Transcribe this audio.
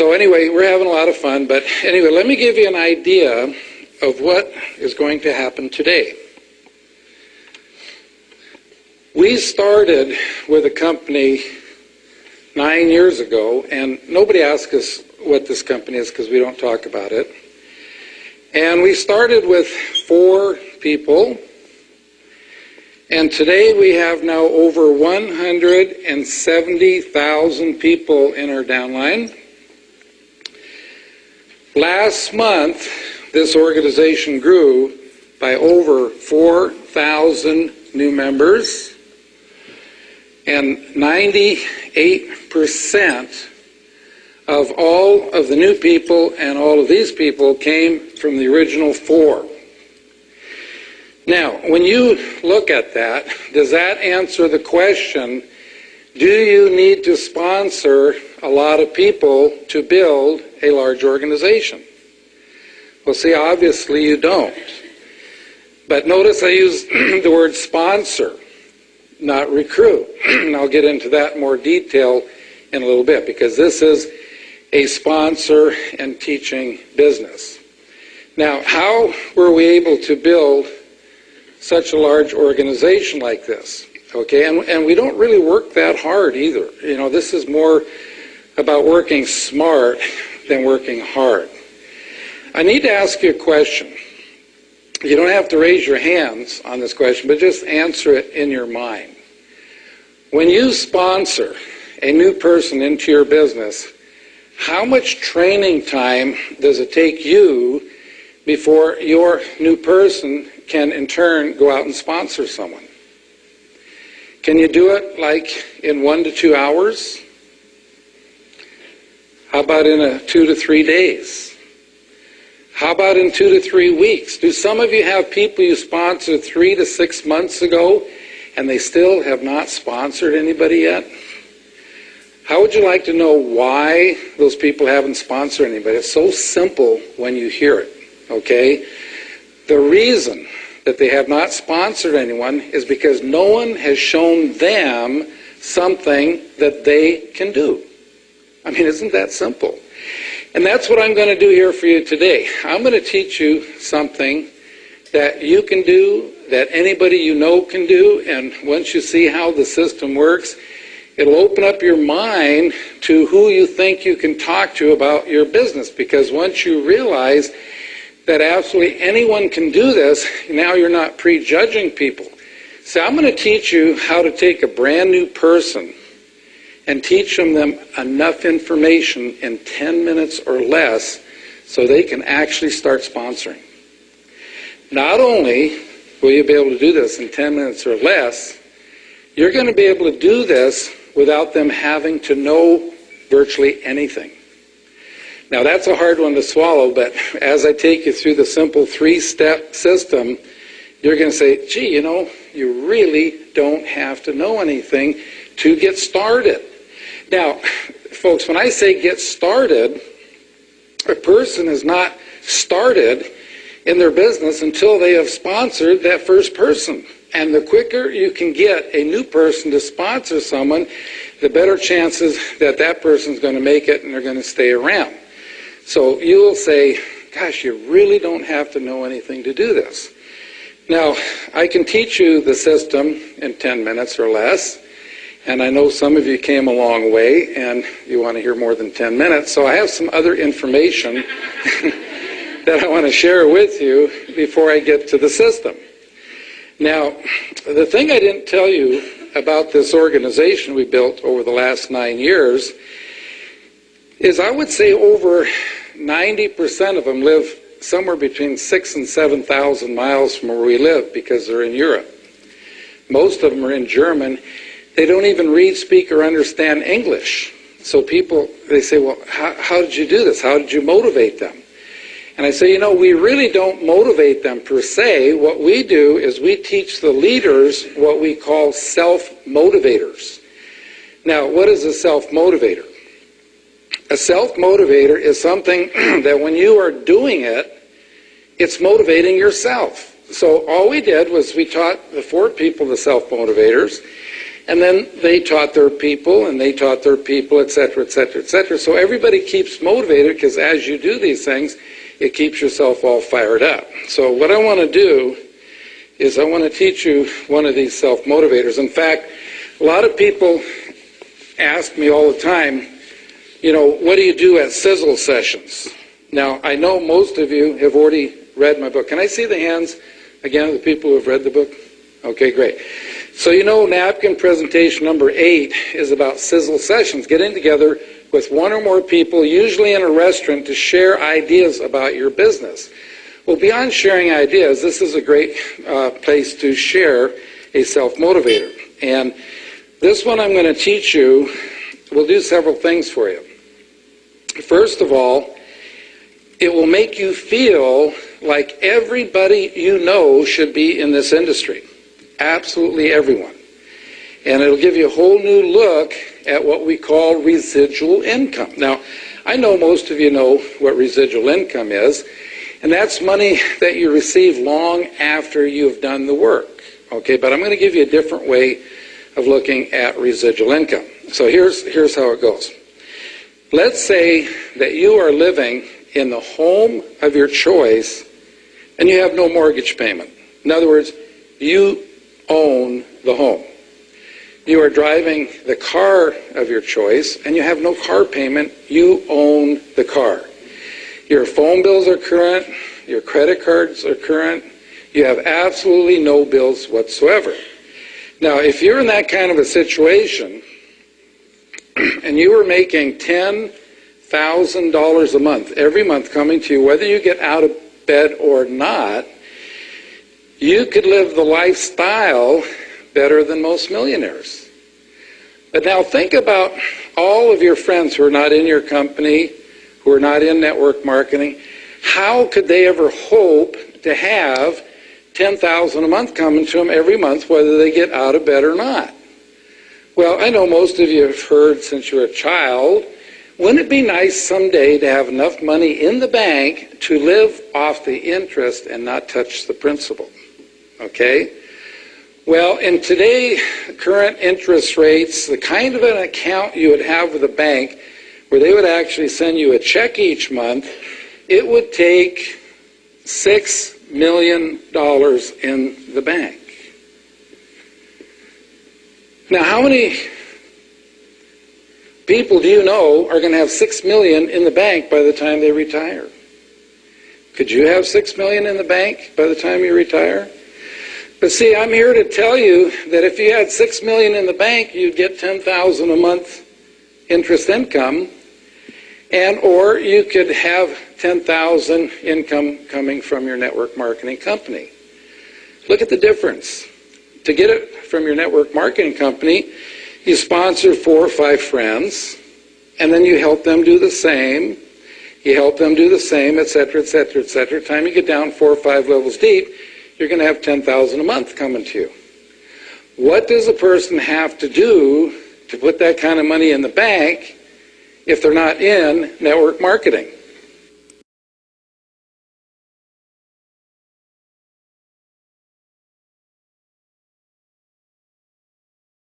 So anyway, we're having a lot of fun, but anyway, let me give you an idea of what is going to happen today. We started with a company 9 years ago, and nobody asked us what this company is because we don't talk about it. And we started with 4 people, and today we have now over 170,000 people in our downline. Last month, this organization grew by over 4,000 new members, and 98% of all of the new people and all of these people came from the original 4. Now, when you look at that, does that answer the question, do you need to sponsor a lot of people to build a large organization? Well, see, obviously you don't. But notice I use the word sponsor, not recruit. And I'll get into that in more detail in a little bit, because this is a sponsor and teaching business. Now, how were we able to build such a large organization like this? Okay, and we don't really work that hard either. You know, this is more about working smart than working hard. I need to ask you a question. You don't have to raise your hands on this question, but just answer it in your mind. When you sponsor a new person into your business, how much training time does it take you before your new person can in turn go out and sponsor someone? Can you do it like in 1 to 2 hours? How about in 2 to 3 days? How about in 2 to 3 weeks? Do some of you have people you sponsored 3 to 6 months ago and they still have not sponsored anybody yet? How would you like to know why those people haven't sponsored anybody? It's so simple when you hear it, okay? The reason that they have not sponsored anyone is because no one has shown them something that they can do. I mean, isn't that simple? And that's what I'm going to do here for you today. I'm going to teach you something that you can do, that anybody you know can do, and once you see how the system works, it'll open up your mind to who you think you can talk to about your business, because once you realize that absolutely anyone can do this, now you're not prejudging people. So I'm going to teach you how to take a brand new person and teach them enough information in 10 minutes or less so they can actually start sponsoring. Not only will you be able to do this in 10 minutes or less, you're going to be able to do this without them having to know virtually anything. Now, that's a hard one to swallow, but as I take you through the simple 3-step system, you're going to say, gee, you know, you really don't have to know anything to get started. Now, folks, when I say get started, a person is not started in their business until they have sponsored that first person. And the quicker you can get a new person to sponsor someone, the better chances that that person's going to make it and they're going to stay around. So you will say, gosh, you really don't have to know anything to do this. Now, I can teach you the system in 10 minutes or less, and I know some of you came a long way and you want to hear more than 10 minutes, so I have some other information that I want to share with you before I get to the system. Now, the thing I didn't tell you about this organization we built over the last 9 years is I would say over 90% of them live somewhere between 6,000 and 7,000 miles from where we live because they're in Europe. Most of them are in German. They don't even read, speak, or understand English. So people, they say, well, how did you do this? How did you motivate them? And I say, you know, we really don't motivate them per se. What we do is we teach the leaders what we call self-motivators. Now, what is a self-motivator? A self-motivator is something that when you are doing it, it's motivating yourself. So all we did was we taught the 4 people the self-motivators, And then they taught their people, and they taught their people, et cetera, et cetera, et cetera. So everybody keeps motivated, because as you do these things, it keeps yourself all fired up. So what I want to do is I want to teach you one of these self-motivators. In fact, a lot of people ask me all the time, you know, what do you do at sizzle sessions? Now, I know most of you have already read my book. Can I see the hands again of the people who have read the book? Okay, great. So you know, napkin presentation number 8 is about sizzle sessions, getting together with one or more people, usually in a restaurant, to share ideas about your business. Well, beyond sharing ideas, this is a great place to share a self-motivator. And this one I'm going to teach you will do several things for you. First of all, it will make you feel like everybody you know should be in this industry. Absolutely everyone. And it'll give you a whole new look at what we call residual income. Now, I know most of you know what residual income is, and that's money that you receive long after you've done the work. Okay, but I'm going to give you a different way of looking at residual income. So here's how it goes. Let's say that you are living in the home of your choice and you have no mortgage payment. In other words, you own the home. You are driving the car of your choice and you have no car payment. You own the car. Your phone bills are current. Your credit cards are current. You have absolutely no bills whatsoever. Now, if you're in that kind of a situation and you were making $10,000 a month, every month coming to you, whether you get out of bed or not, you could live the lifestyle better than most millionaires. But now think about all of your friends who are not in your company, who are not in network marketing. How could they ever hope to have $10,000 a month coming to them every month, whether they get out of bed or not? Well, I know most of you have heard since you were a child, wouldn't it be nice someday to have enough money in the bank to live off the interest and not touch the principal? Okay? Well, in today's current interest rates, the kind of an account you would have with a bank where they would actually send you a check each month, it would take $6 million in the bank. Now, how many people do you know are going to have $6 million in the bank by the time they retire? Could you have $6 million in the bank by the time you retire? But see, I'm here to tell you that if you had $6 million in the bank, you'd get $10,000 a month interest income, and or you could have $10,000 income coming from your network marketing company. Look at the difference. To get it from your network marketing company, you sponsor 4 or 5 friends, and then you help them do the same. You help them do the same, et cetera, et cetera, et cetera. Time you get down 4 or 5 levels deep, you're going to have $10,000 a month coming to you. What does a person have to do to put that kind of money in the bank if they're not in network marketing?